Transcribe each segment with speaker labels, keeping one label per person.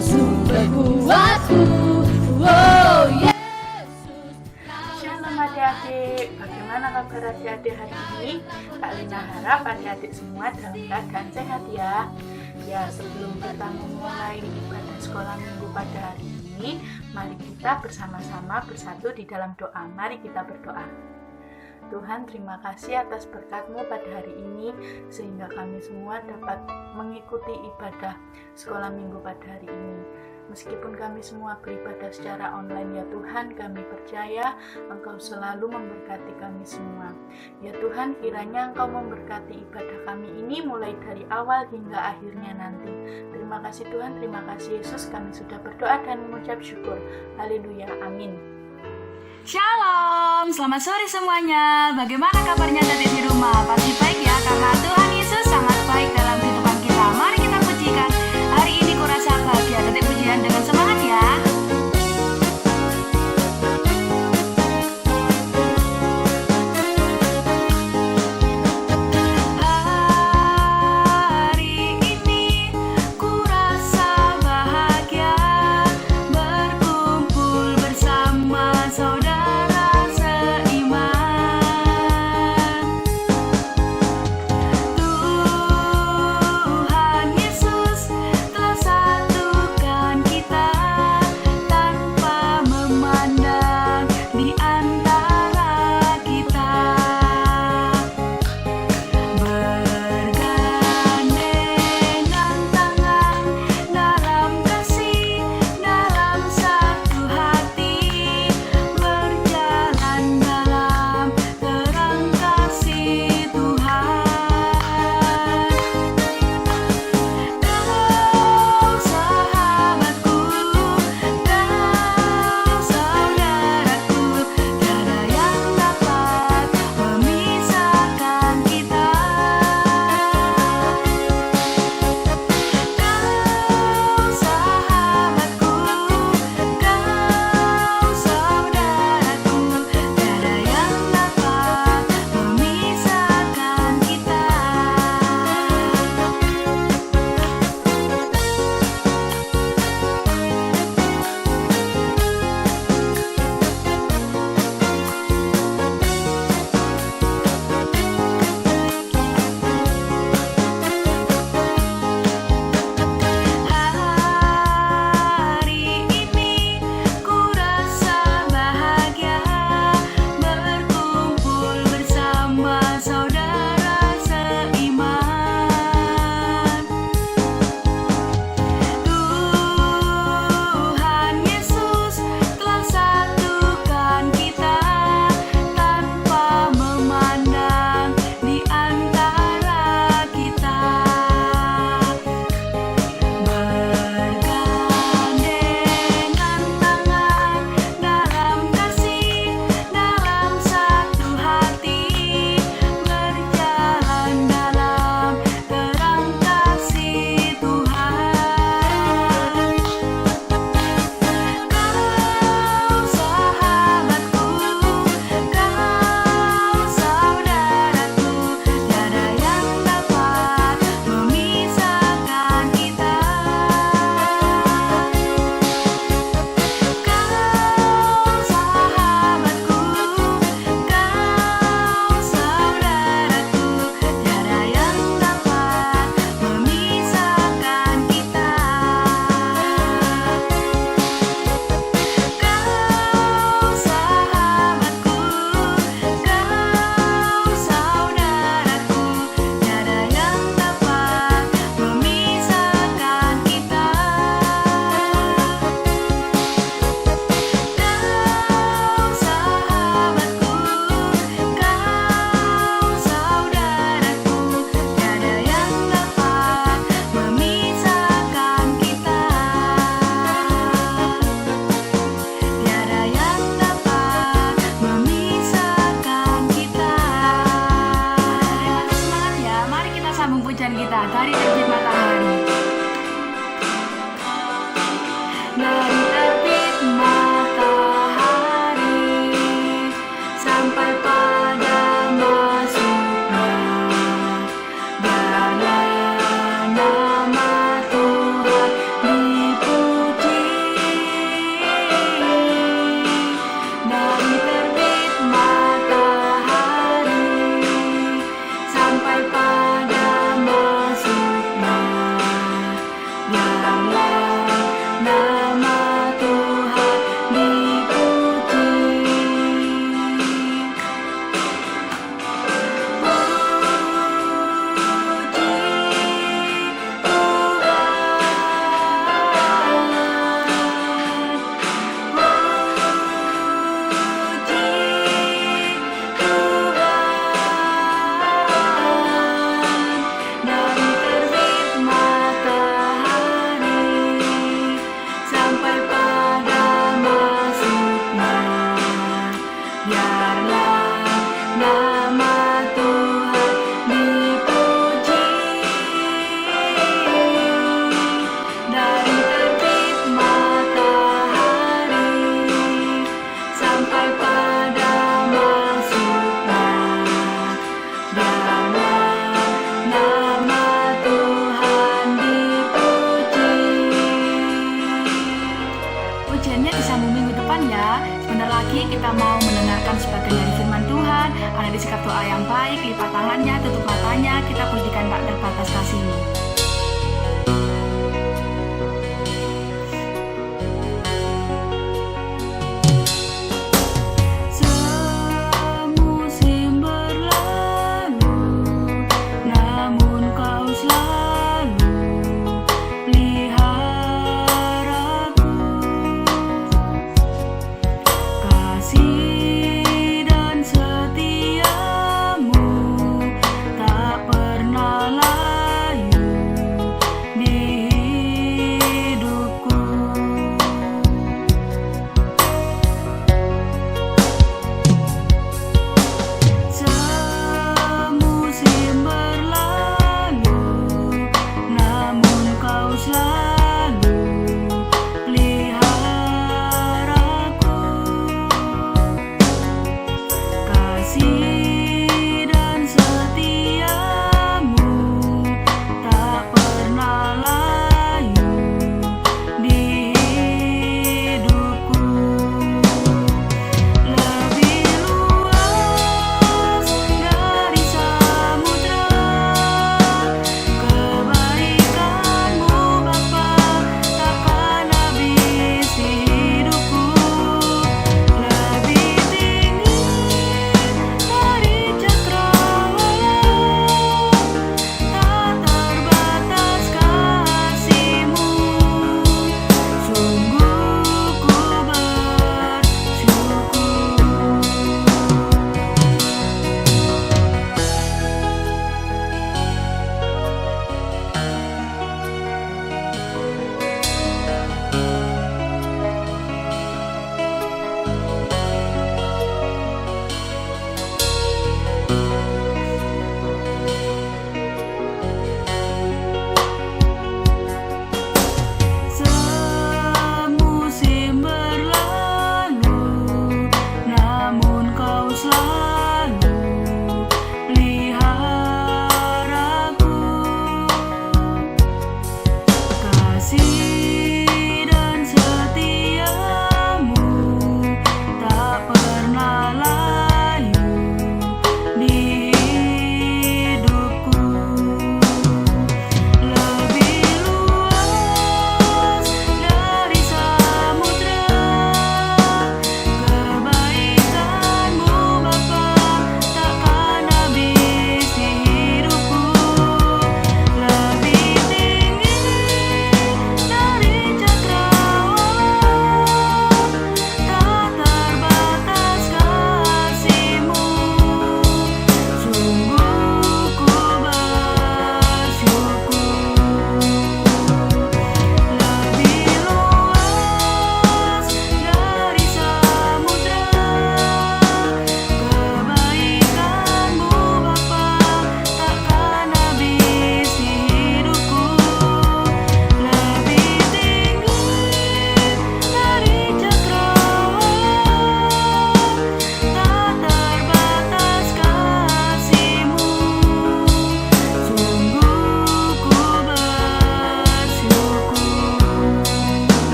Speaker 1: sumber kuatku. Oh Yesus.
Speaker 2: Shalom adik-adik, bagaimana kabar adik-adik hari ini? Kak Lina harap adik-adik semua dalam keadaan sehat ya. Ya, sebelum kita memulai ibadah sekolah minggu pada hari ini, mari kita bersama-sama bersatu di dalam doa. Mari kita berdoa. Tuhan, terima kasih atas berkat-Mu pada hari ini, sehingga kami semua dapat mengikuti ibadah sekolah minggu pada hari ini. Meskipun kami semua beribadah secara online, ya Tuhan, kami percaya Engkau selalu memberkati kami semua. Ya Tuhan, kiranya Engkau memberkati ibadah kami ini mulai dari awal hingga akhirnya nanti. Terima kasih Tuhan, terima kasih Yesus, kami sudah berdoa dan mengucap syukur. Haleluya, amin.
Speaker 3: Shalom, selamat sore semuanya. Bagaimana kabarnya dari di rumah? Pasti baik ya, karena Tuhan Yesus sangat baik dalam kehidupan kita. Mari kita pujikan. Hari ini kurasa bahagia, detik pujian dengan semangat ya. kita mau mendengarkan sebagian dari firman Tuhan. Anak disikap doa yang baik, lipat tangannya, tutup matanya, kita pujikan tak terbatas kasih-Mu.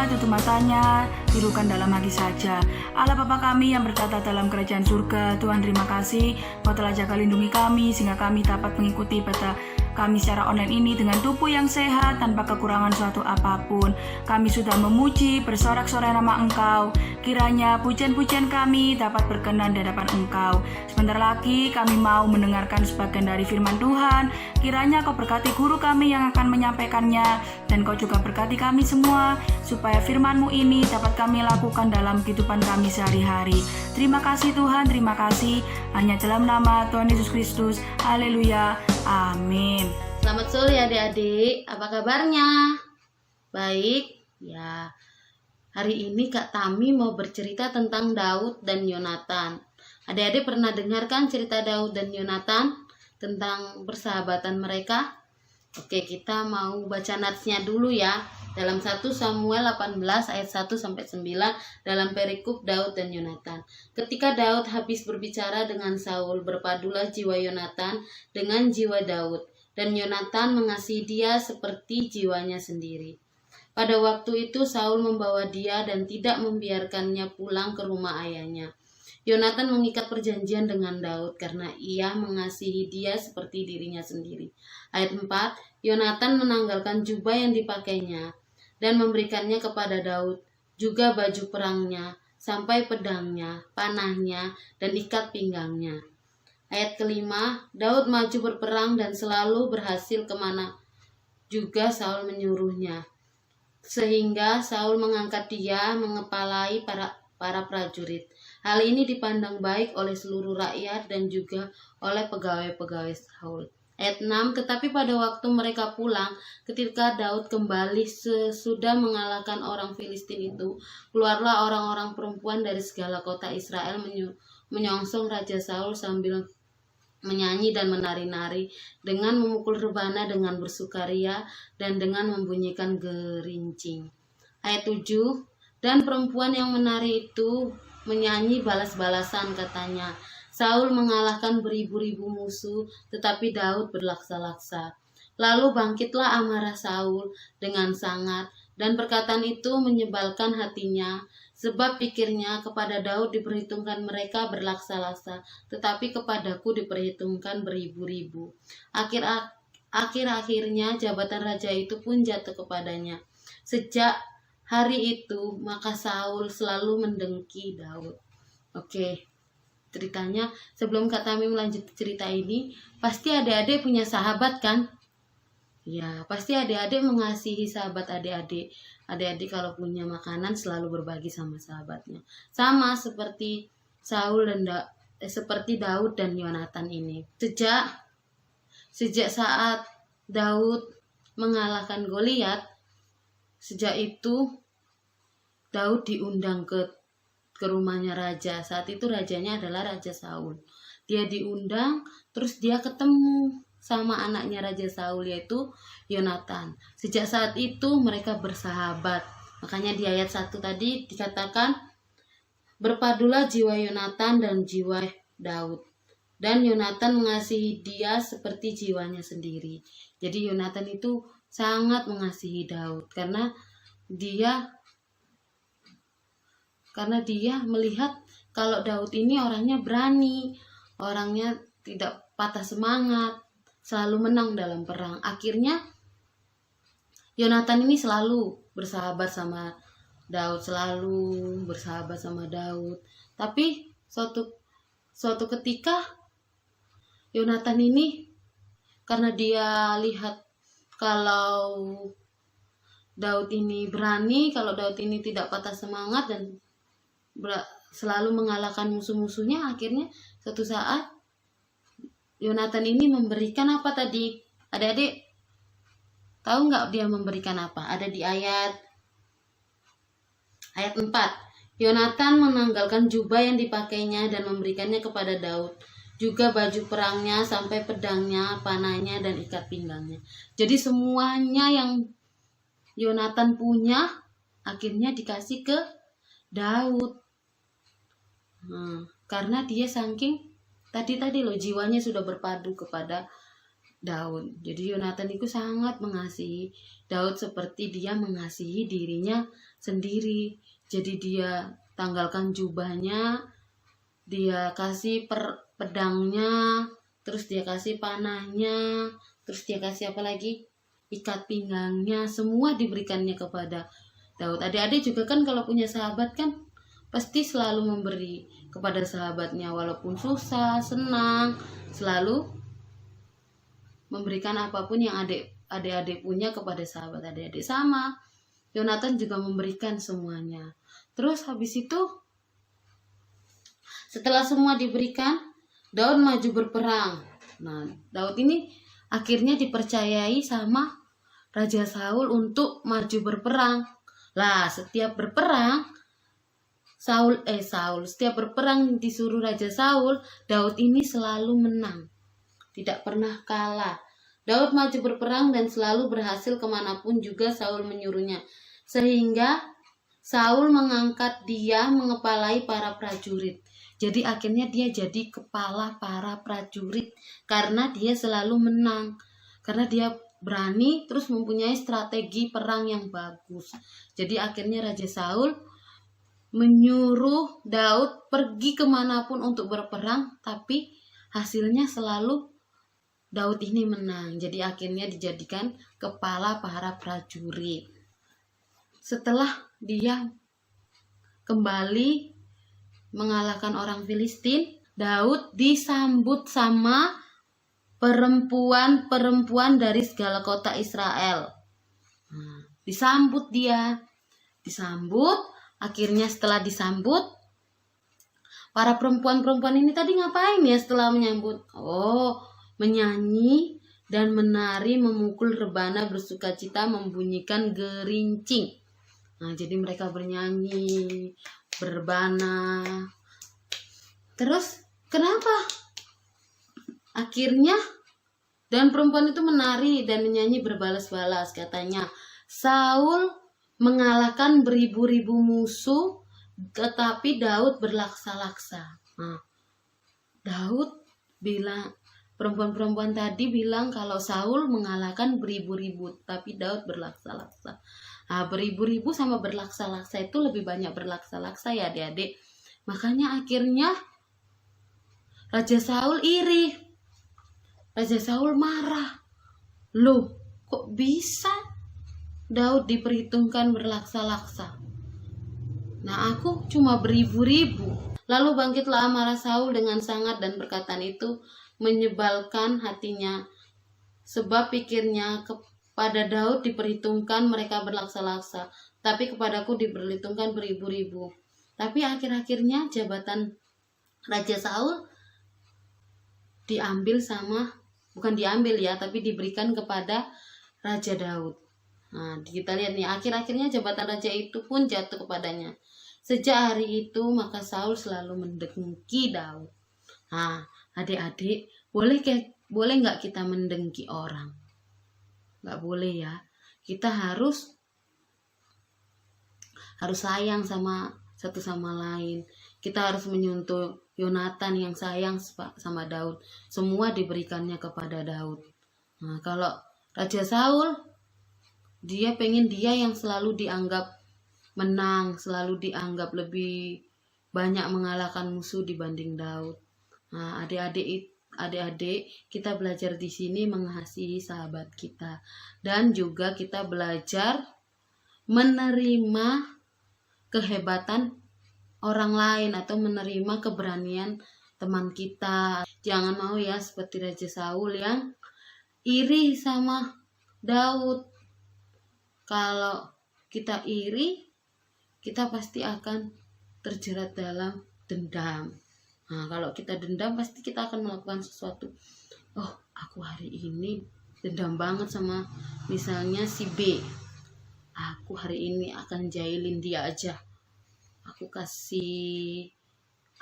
Speaker 3: Tutup matanya, tirukan dalam hati saja. Allah Bapa kami yang bertata dalam kerajaan surga, Tuhan terima kasih Kau telah jaga lindungi kami sehingga kami dapat mengikuti ibadah kami secara online ini dengan tubuh yang sehat tanpa kekurangan suatu apapun. Kami sudah memuji, bersorak-sorai nama Engkau. Kiranya pujian-pujian kami dapat berkenan di hadapan Engkau. Sebentar lagi kami mau mendengarkan sebagian dari firman Tuhan. Kiranya Kau berkati guru kami yang akan menyampaikannya, dan Kau juga berkati kami semua supaya firman-Mu ini dapat kami lakukan dalam kehidupan kami sehari-hari. Terima kasih Tuhan, terima kasih. Hanya dalam nama Tuhan Yesus Kristus. Haleluya. Amin.
Speaker 1: Selamat sore adik-adik, apa kabarnya? Baik, ya. Hari ini Kak Tami mau bercerita tentang Daud dan Yonatan. Adik-adik pernah dengarkan cerita Daud dan Yonatan tentang persahabatan mereka? Oke, kita mau baca natsnya dulu ya. dalam 1 Samuel 18 ayat 1-9 dalam perikop Daud dan Yonatan. Ketika Daud habis berbicara dengan Saul, berpadulah jiwa Yonatan dengan jiwa Daud, dan Yonatan mengasihi dia seperti jiwanya sendiri. Pada waktu itu Saul membawa dia dan tidak membiarkannya pulang ke rumah ayahnya. Yonatan mengikat perjanjian dengan Daud karena ia mengasihi dia seperti dirinya sendiri. Ayat 4, Yonatan menanggalkan jubah yang dipakainya dan memberikannya kepada Daud, juga baju perangnya, sampai pedangnya, panahnya, dan ikat pinggangnya. Ayat kelima, Daud maju berperang dan selalu berhasil kemana juga Saul menyuruhnya. Sehingga Saul mengangkat dia mengepalai para prajurit. Hal ini dipandang baik oleh seluruh rakyat dan juga oleh pegawai-pegawai Saul. Ayat 6, tetapi pada waktu mereka pulang, ketika Daud kembali sesudah mengalahkan orang Filistin itu, keluarlah orang-orang perempuan dari segala kota Israel menyongsong Raja Saul sambil menyanyi dan menari-nari, dengan memukul rebana dengan bersukaria dan dengan membunyikan gerincing. Ayat 7, dan perempuan yang menari itu menyanyi balas-balasan, katanya, Saul mengalahkan beribu-ribu musuh, tetapi Daud berlaksa-laksa. Lalu bangkitlah amarah Saul dengan sangat, dan perkataan itu menyebalkan hatinya, sebab pikirnya kepada Daud diperhitungkan mereka berlaksa-laksa, tetapi kepadaku diperhitungkan beribu-ribu. Akhir-akhirnya jabatan raja itu pun jatuh kepadanya. Sejak hari itu maka Saul selalu mendengki Daud. Oke, ceritanya sebelum Kak Tami melanjut cerita ini, pasti adik-adik punya sahabat kan? Ya, pasti adik-adik mengasihi sahabat adik-adik. Adik-adik kalau punya makanan selalu berbagi sama sahabatnya. Sama seperti Saul dan seperti Daud dan Yonatan ini. Sejak saat Daud mengalahkan Goliat, sejak itu Daud diundang ke rumahnya raja. Saat itu rajanya adalah Raja Saul. Dia diundang, terus dia ketemu sama anaknya Raja Saul, yaitu Yonatan. Sejak saat itu mereka bersahabat. Makanya di ayat 1 tadi dikatakan, berpadulah jiwa Yonatan dan jiwa Daud, dan Yonatan mengasihi dia seperti jiwanya sendiri. Jadi Yonatan itu sangat mengasihi Daud karena dia melihat kalau Daud ini orangnya berani, orangnya tidak patah semangat, selalu menang dalam perang. Akhirnya Yonatan ini selalu bersahabat sama Daud, Tapi suatu ketika Yonatan ini, karena dia lihat kalau Daud ini berani, kalau Daud ini tidak patah semangat dan selalu mengalahkan musuh-musuhnya, akhirnya suatu saat Yonatan ini memberikan apa tadi? Adik-adik tahu nggak dia memberikan apa? Ada di ayat 4. Yonatan menanggalkan jubah yang dipakainya dan memberikannya kepada Daud, juga baju perangnya sampai pedangnya, panahnya, dan ikat pinggangnya. Jadi semuanya yang Yonatan punya akhirnya dikasih ke Daud. Karena dia saking tadi loh, jiwanya sudah berpadu kepada Daud. Jadi Yonatan itu sangat mengasihi Daud seperti dia mengasihi dirinya sendiri. Jadi dia tanggalkan jubahnya, dia kasih pedangnya, terus dia kasih panahnya, terus dia kasih apa lagi? Ikat pinggangnya, semua diberikannya kepada Daud. Adik-adik juga kan kalau punya sahabat kan pasti selalu memberi kepada sahabatnya, walaupun susah, senang, selalu memberikan apapun yang adik-adik punya kepada sahabat adik-adik. Sama, Yonatan juga memberikan semuanya. Terus habis itu, setelah semua diberikan, Daud maju berperang. Nah, Daud ini akhirnya dipercayai sama Raja Saul untuk maju berperang. Lah, setiap berperang setiap berperang disuruh Raja Saul, Daud ini selalu menang, tidak pernah kalah. Daud maju berperang dan selalu berhasil kemanapun juga Saul menyuruhnya. Sehingga Saul mengangkat dia mengepalai para prajurit. Jadi akhirnya dia jadi kepala para prajurit karena dia selalu menang. Karena dia berani terus mempunyai strategi perang yang bagus. Jadi akhirnya Raja Saul menyuruh Daud pergi kemanapun untuk berperang, tapi hasilnya selalu Daud ini menang. Jadi akhirnya dijadikan kepala para prajurit. Setelah dia kembali mengalahkan orang Filistin, Daud disambut sama perempuan-perempuan dari segala kota Israel. Disambut dia. Akhirnya setelah disambut, para perempuan-perempuan ini tadi ngapain ya setelah menyambut? Oh, menyanyi dan menari, memukul rebana, bersukacita, membunyikan gerincing. Jadi mereka bernyanyi, berbana. Terus kenapa? Akhirnya dan perempuan itu menari dan menyanyi berbalas-balas. Katanya Saul mengalahkan beribu-ribu musuh, tetapi Daud berlaksa-laksa. Daud bilang, perempuan-perempuan tadi bilang kalau Saul mengalahkan beribu-ribu, tapi Daud berlaksa-laksa. Beribu-ribu sama berlaksa-laksa itu lebih banyak berlaksa-laksa ya adik-adik. Makanya akhirnya Raja Saul iri. Raja Saul marah. Loh, kok bisa Daud diperhitungkan berlaksa-laksa? Aku cuma beribu-ribu. Lalu bangkitlah amarah Saul dengan sangat dan perkataan itu menyebalkan hatinya. Sebab pikirnya pada Daud diperhitungkan mereka berlaksa-laksa, tapi kepadaku diperhitungkan beribu-ribu. Tapi akhir-akhirnya jabatan Raja Saul bukan diambil ya, tapi diberikan kepada Raja Daud. Kita lihat nih, akhir-akhirnya jabatan raja itu pun jatuh kepadanya. Sejak hari itu maka Saul selalu mendengki Daud. Adik-adik, boleh nggak kita mendengki orang? Nggak boleh ya. Kita harus sayang sama satu sama lain. Kita harus menyuntuh Yonatan yang sayang sama Daud. Semua diberikannya kepada Daud. Kalau Raja Saul, dia pengen dia yang selalu dianggap menang, selalu dianggap lebih banyak mengalahkan musuh dibanding Daud. Adik-adik, kita belajar di sini mengasihi sahabat kita, dan juga kita belajar menerima kehebatan orang lain atau menerima keberanian teman kita. Jangan mau ya seperti Raja Saul yang iri sama Daud. Kalau kita iri, kita pasti akan terjerat dalam dendam. Kalau kita dendam, pasti kita akan melakukan sesuatu. Oh, aku hari ini dendam banget sama misalnya si B. Aku hari ini akan jahilin dia aja.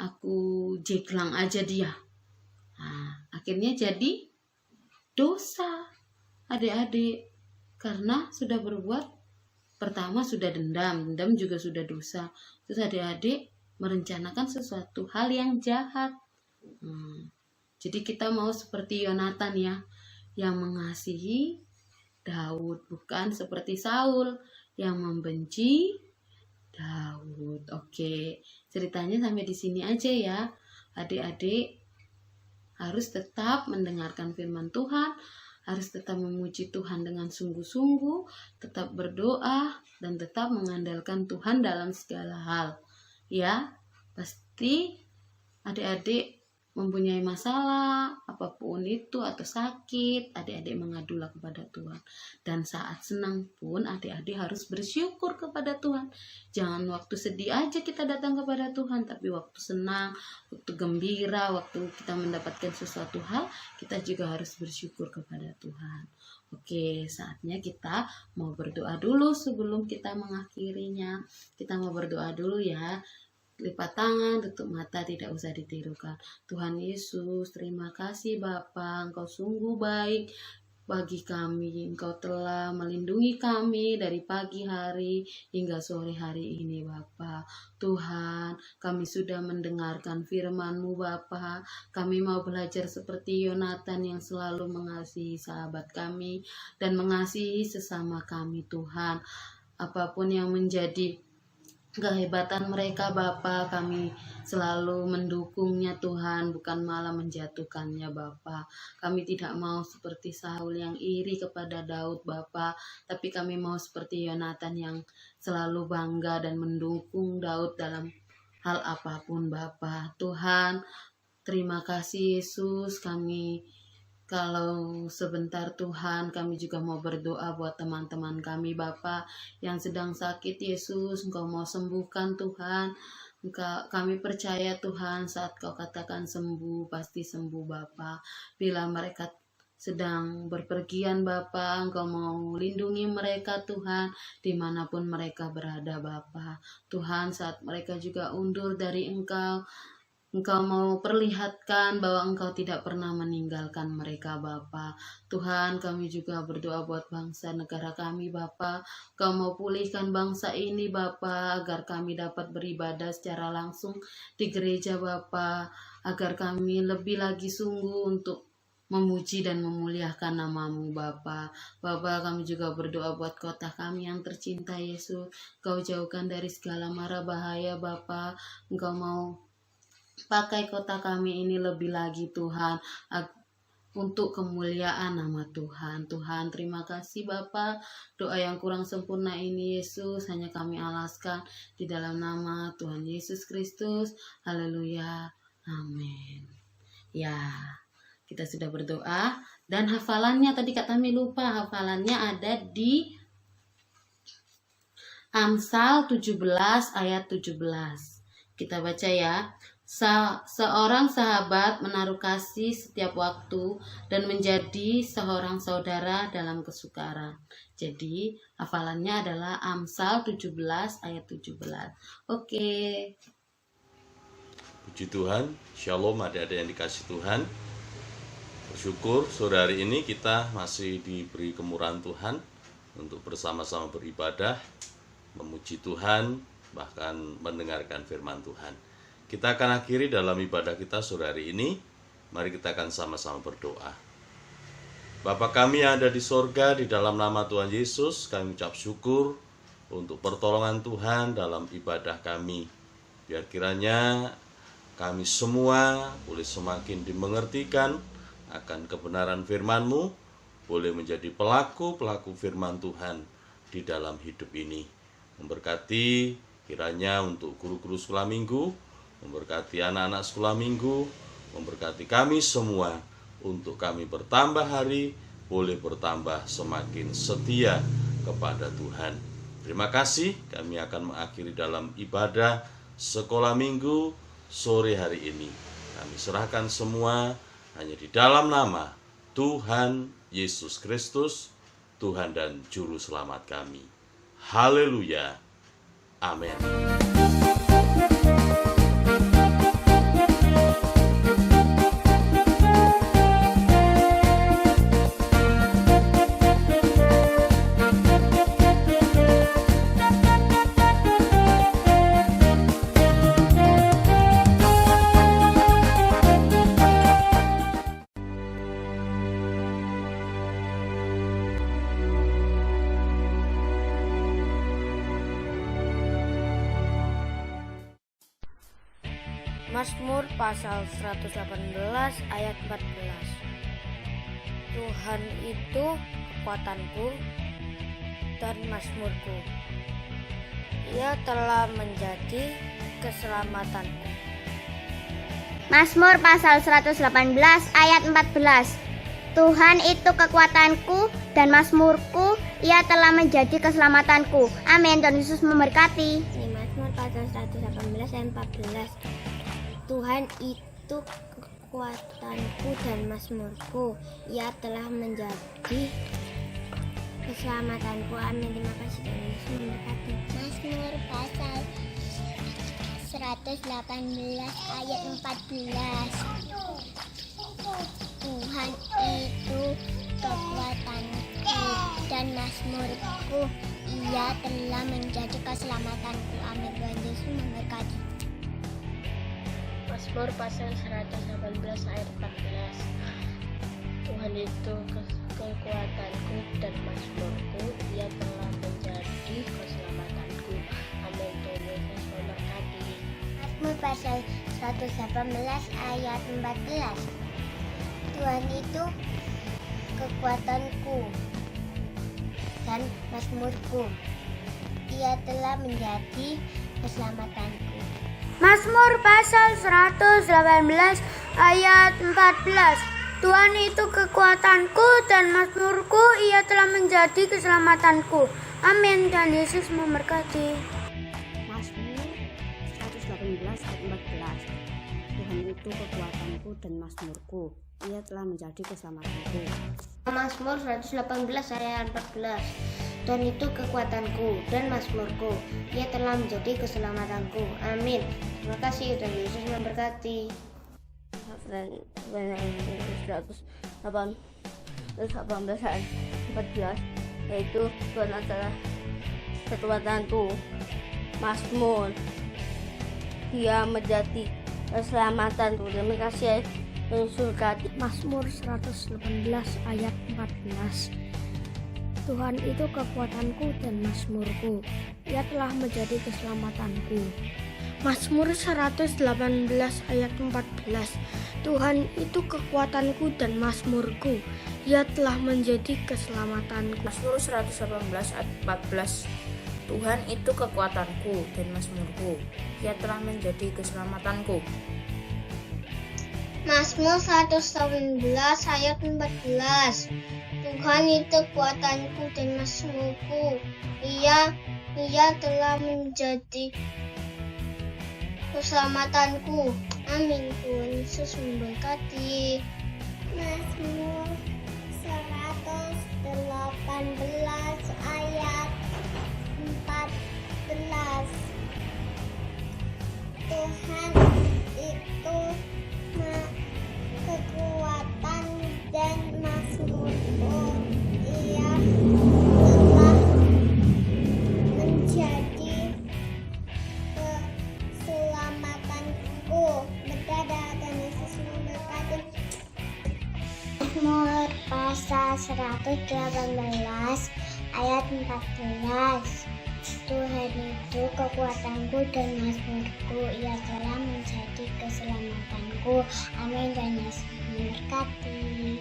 Speaker 1: Aku jeglang aja dia. Akhirnya jadi dosa, adik-adik. Karena sudah berbuat, pertama sudah dendam juga sudah dosa. Terus adik-adik merencanakan sesuatu hal yang jahat. Jadi kita mau seperti Yonatan ya, yang mengasihi Daud, bukan seperti Saul yang membenci Daud. Oke, ceritanya sampai di sini aja ya. Adik-adik harus tetap mendengarkan firman Tuhan, harus tetap memuji Tuhan dengan sungguh-sungguh, tetap berdoa, dan tetap mengandalkan Tuhan dalam segala hal. Ya, pasti adik-adik mempunyai masalah apapun itu atau sakit, adik-adik mengadulah kepada Tuhan. Dan saat senang pun adik-adik harus bersyukur kepada Tuhan. Jangan waktu sedih aja kita datang kepada Tuhan, tapi waktu senang, waktu gembira, waktu kita mendapatkan sesuatu hal, kita juga harus bersyukur kepada Tuhan. Oke, saatnya kita mau berdoa dulu sebelum kita mengakhirinya. Kita mau berdoa dulu ya. Lipat tangan, tutup mata, tidak usah ditirukan. Tuhan Yesus, terima kasih Bapa, Engkau sungguh baik. bagi kami. Engkau telah melindungi kami dari pagi hari hingga sore hari ini Bapa. Tuhan, kami sudah mendengarkan firman-Mu Bapa. Kami mau belajar seperti Yonatan yang selalu mengasihi sahabat kami dan mengasihi sesama kami Tuhan. Apapun yang menjadi kehebatan mereka Bapa, kami selalu mendukungnya Tuhan, bukan malah menjatuhkannya Bapa. Kami tidak mau seperti Saul yang iri kepada Daud Bapa, tapi kami mau seperti Yonatan yang selalu bangga dan mendukung Daud dalam hal apapun Bapa. Tuhan, terima kasih Yesus. Kalau sebentar Tuhan, kami juga mau berdoa buat teman-teman kami Bapa yang sedang sakit. Yesus, Engkau mau sembuhkan Tuhan. Kami percaya Tuhan, saat Kau katakan sembuh, pasti sembuh Bapa. Bila mereka sedang berpergian Bapa, Engkau mau lindungi mereka Tuhan, dimanapun mereka berada Bapa. Tuhan, saat mereka juga undur dari Engkau mau perlihatkan bahwa Engkau tidak pernah meninggalkan mereka Bapa. Tuhan, kami juga berdoa buat bangsa negara kami Bapa. Engkau mau pulihkan bangsa ini Bapa, agar kami dapat beribadah secara langsung di gereja Bapa, agar kami lebih lagi sungguh untuk memuji dan memuliakan nama-Mu Bapa. Bapa, kami juga berdoa buat kota kami yang tercinta Yesus. Engkau jauhkan dari segala mara bahaya Bapa. Engkau mau pakai kota kami ini lebih lagi Tuhan, untuk kemuliaan nama Tuhan. Tuhan, terima kasih Bapa. Doa yang kurang sempurna ini Yesus hanya kami alaskan di dalam nama Tuhan Yesus Kristus. Haleluya. Amin. Ya, kita sudah berdoa dan hafalannya tadi Kak Tami lupa. Hafalannya ada di Amsal 17 ayat 17. Kita baca ya. Seorang sahabat menaruh kasih setiap waktu dan menjadi seorang saudara dalam kesukaran. Jadi hafalannya adalah Amsal 17 ayat 17. Oke.
Speaker 4: Puji Tuhan, Shalom adik-adik yang dikasih Tuhan. Bersyukur sore hari ini kita masih diberi kemurahan Tuhan untuk bersama-sama beribadah, memuji Tuhan, bahkan mendengarkan firman Tuhan. Kita akan akhiri dalam ibadah kita sore hari ini. Mari kita akan sama-sama berdoa. Bapa kami yang ada di sorga, di dalam nama Tuhan Yesus, kami ucap syukur untuk pertolongan Tuhan dalam ibadah kami. Biar kiranya kami semua boleh semakin dimengertikan akan kebenaran firman-Mu, boleh menjadi pelaku-pelaku firman Tuhan di dalam hidup ini. Memberkati kiranya untuk guru-guru sekolah minggu, memberkati anak-anak sekolah minggu, memberkati kami semua, untuk kami bertambah hari, boleh bertambah semakin setia kepada Tuhan. Terima kasih, kami akan mengakhiri dalam ibadah sekolah minggu sore hari ini. Kami serahkan semua hanya di dalam nama Tuhan Yesus Kristus, Tuhan dan Juru Selamat kami. Haleluya. Amin.
Speaker 5: Mazmur pasal 118 ayat 14. Tuhan itu kekuatanku dan mazmurku. Ia telah menjadi keselamatanku.
Speaker 6: Mazmur pasal 118 ayat 14. Tuhan itu kekuatanku dan mazmurku, Ia telah menjadi keselamatanku. Amin. Tuhan Yesus memberkati.
Speaker 5: Ini Mazmur pasal 118 ayat 14. Tuhan itu kekuatanku dan mazmurku, Ia telah menjadi keselamatanku. Amin. Terima kasih Tuhan Yesus memberkati.
Speaker 6: Mazmur pasal 118 ayat 14. Tuhan itu
Speaker 5: kekuatanku dan mazmurku. Ia telah menjadi keselamatanku. Amin. Tuhan Yesus memberkati.
Speaker 7: Mazmur pasal 118 ayat 14. Tuhan itu kekuatanku dan mazmurku, Ia telah menjadi keselamatanku. Amin. Tuhan Yesus memberkati.
Speaker 5: Mazmur pasal 118 ayat 14. Tuhan itu kekuatanku dan mazmurku. Ia telah menjadi keselamatanku.
Speaker 6: Mazmur pasal 118 ayat 14. Tuhan itu kekuatanku dan mazmurku, Ia telah menjadi keselamatanku. Amin. Tuhan Yesus memberkati.
Speaker 8: Mazmur 118 ayat 14. Tuhan itu kekuatanku dan mazmurku, Ia telah menjadi keselamatanku.
Speaker 5: Mazmur 118 ayat 14. Tuhan itu kekuatanku dan mazmurku, Ia telah menjadi keselamatanku. Amin. Terima kasih. Tuhan Yesus memberkati.
Speaker 7: 118 ayat 14, yaitu Tuhan adalah kekuatanku, mazmur, Dia menjadi keselamatanku. Terima kasih.
Speaker 9: Mazmur 118 ayat 14. Tuhan itu kekuatanku dan mazmurku, Ia telah menjadi keselamatanku. Mazmur 118 ayat 14. Tuhan itu kekuatanku dan mazmurku, Ia telah menjadi keselamatanku.
Speaker 2: Mazmur 118 ayat 14. Tuhan itu kekuatanku dan mazmurku, Ia telah menjadi keselamatanku.
Speaker 5: Mazmur 119 ayat 14. Tuhan itu kekuatanku dan mazmurku, Ia telah menjadi keselamatanku. Amin. Tuhan Yesus memberkati. Mazmur 118 ayat 14. Tuhan itu kekuatan dan mazmurku, Ia telah menjadi keselamatanku. Berdadah, dan Yesus memberkati. Mazmur pasal 118 ayat 14. Tuhan itu kekuatanku dan mazmurku, Ia telah menjadi keselamatanku. Amin. Dan Yesus memberkati.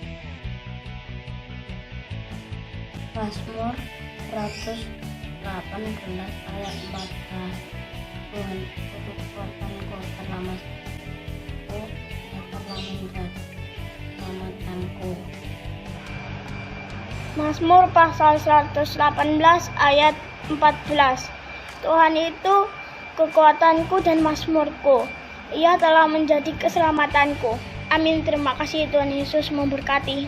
Speaker 7: Mazmur 118 ayat 14. Tuhan itu kekuatanku dan mazmurku, Ia telah menjadi keselamatanku.
Speaker 9: Mazmur pasal 118 ayat 14. Tuhan itu kekuatanku dan mazmurku, Ia telah menjadi keselamatanku. Amin. Terima kasih. Tuhan Yesus memberkati.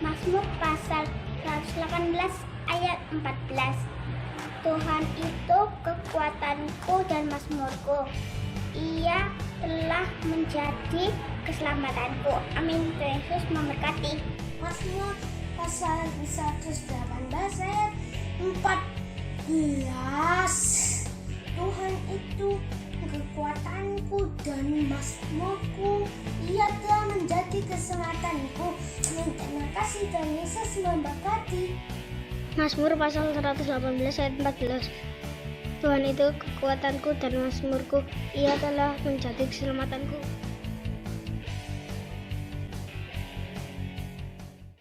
Speaker 5: Mazmur pasal 118 ayat 14. Tuhan itu kekuatanku dan mazmurku, Ia telah menjadi keselamatanku. Amin. Tuhan Yesus memberkati.
Speaker 6: Mazmur pasal 118 ayat 14. Tuhan itu kekuatanku dan mazmurku, Ia telah menjadi keselamatanku. Terima kasih. Tuhan Yesus memberkati.
Speaker 9: Mazmur pasal 118 ayat 14. Tuhan itu kekuatanku dan mazmurku, Ia telah menjadi keselamatanku.